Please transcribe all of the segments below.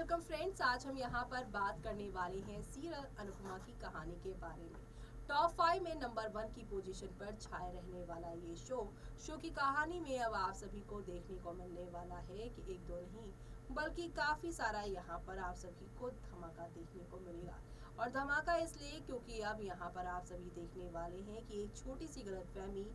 Welcome friends. आज हम यहाँ पर बात करने वाले हैं सीरियल अनुपमा की कहानी के बारे में। टॉप 5 में नंबर 1 की पोजीशन पर छाए रहने वाला ये शो की कहानी में अब आप सभी को देखने को मिलने वाला है कि एक दो नहीं बल्कि काफी सारा यहाँ पर आप सभी को धमाका देखने को मिलेगा। और धमाका इसलिए क्योंकि अब यहाँ पर आप सभी देखने वाले हैं कि एक छोटी सी गलतफहमी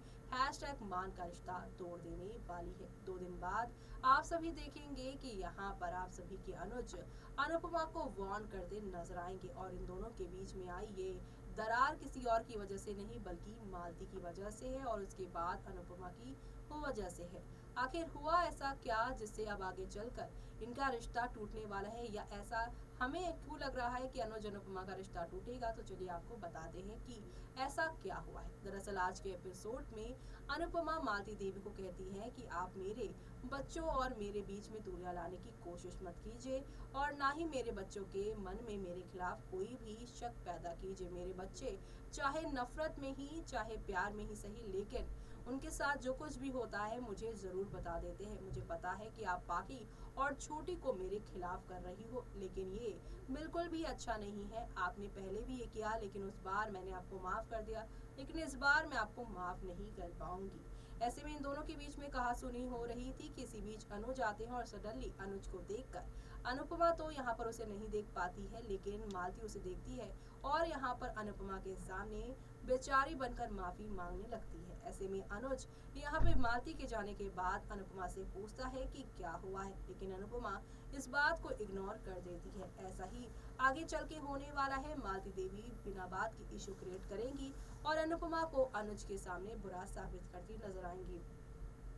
#मान का रिश्ता तोड़ देने वाली है। 2 दिन बाद आप सभी देखेंगे कि यहाँ पर आप सभी के अनुज अनुपमा को वार्न करते नजर आएंगे और इन दोनों के बीच में आई ये दरार किसी और की वजह से नहीं बल्कि मालती की वजह से है और उसके बाद अनुपमा की वजह से है। आखिर हुआ ऐसा क्या जिससे अब आगे चलकर इनका रिश्ता टूटने वाला है, या ऐसा हमें क्यों लग रहा है कि अनुज अनुपमा का रिश्ता टूटेगा? तो चलिए आपको बताते हैं कि ऐसा क्या हुआ है। दरअसल आज के एपिसोड में अनुपमा मालती देवी को कहती है कि आप मेरे बच्चों और मेरे बीच में दूरियां लाने की कोशिश मत कीजिए और ना ही मेरे बच्चों के मन में मेरे खिलाफ कोई भी शक पैदा कीजिए। मेरे बच्चे चाहे नफरत में ही चाहे प्यार में ही सही, लेकिन उनके साथ जो कुछ भी होता है मुझे जरूर बता देते हैं। मुझे पता है कि आप पाकी और छोटी को मेरे खिलाफ कर रही हो, लेकिन ये बिल्कुल भी अच्छा नहीं है। आपने पहले भी ये किया, लेकिन उस बार मैंने आपको माफ कर दिया, लेकिन इस बार मैं आपको माफ नहीं कर पाऊंगी। ऐसे में इन दोनों के बीच में कहासुनी हो रही थी कि इसी बीच अनुज आते हैं और सडनली अनुज को देखकर अनुपमा तो यहाँ पर उसे नहीं देख पाती है, लेकिन मालती उसे देखती है और यहाँ पर अनुपमा के सामने बेचारी बनकर माफी मांगने लगती है। ऐसे में अनुज यहाँ पे मालती के जाने के बाद अनुपमा से पूछता है कि क्या हुआ है, लेकिन अनुपमा इस बात को इग्नोर कर देती है। ऐसा ही आगे चल के होने वाला है। मालती देवी बिना बात की इशू क्रिएट करेंगी और अनुपमा को अनुज के सामने बुरा साबित करती नजर आएंगी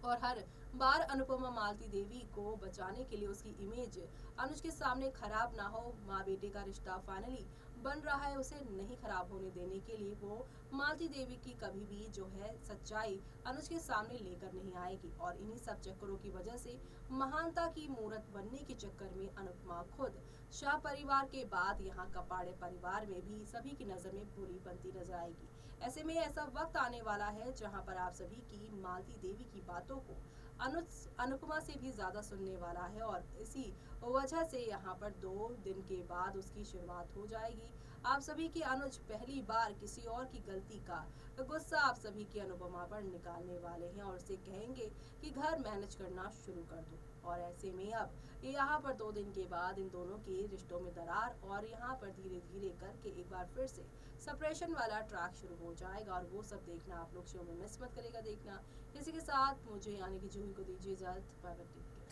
और हर बार अनुपमा मालती देवी को बचाने के लिए उसकी इमेज अनुज के सामने खराब ना हो, माँ बेटे का रिश्ता फाइनली बन रहा है, उसे नहीं खराब होने देने के लिए वो मालती देवी की कभी भी जो है सच्चाई अनुज के सामने लेकर नहीं आएगी। और इन्हीं सब चक्करों की वजह से महानता की मूर्त बनने के चक्कर में अनुपमा खुद शाह परिवार के बाद यहाँ कपाड़े परिवार में भी सभी की नजर में बुरी बनती नजर आएगी। ऐसे में ऐसा वक्त आने वाला है जहाँ पर आप सभी की मालती देवी की बातों को अनुपमा से भी ज्यादा सुनने वाला है और इसी वजह से यहाँ पर 2 दिन के बाद उसकी शुरुआत हो जाएगी। आप सभी की अनुज पहली बार किसी और की गलती का गुस्सा आप सभी की अनुपमा पर निकालने वाले हैं और उसे कहेंगे कि घर मैनेज करना शुरू कर दो। और ऐसे में अब यहाँ पर 2 दिन के बाद इन दोनों के रिश्तों में दरार और यहाँ पर धीरे धीरे करके एक बार फिर से सेपरेशन वाला ट्रैक शुरू हो जाएगा और वो सब देखना आप लोग शो में मिस मत करेगा देखना। इसी के साथ मुझे यानी कि जूही को दीजिए इजाजत। Bye bye.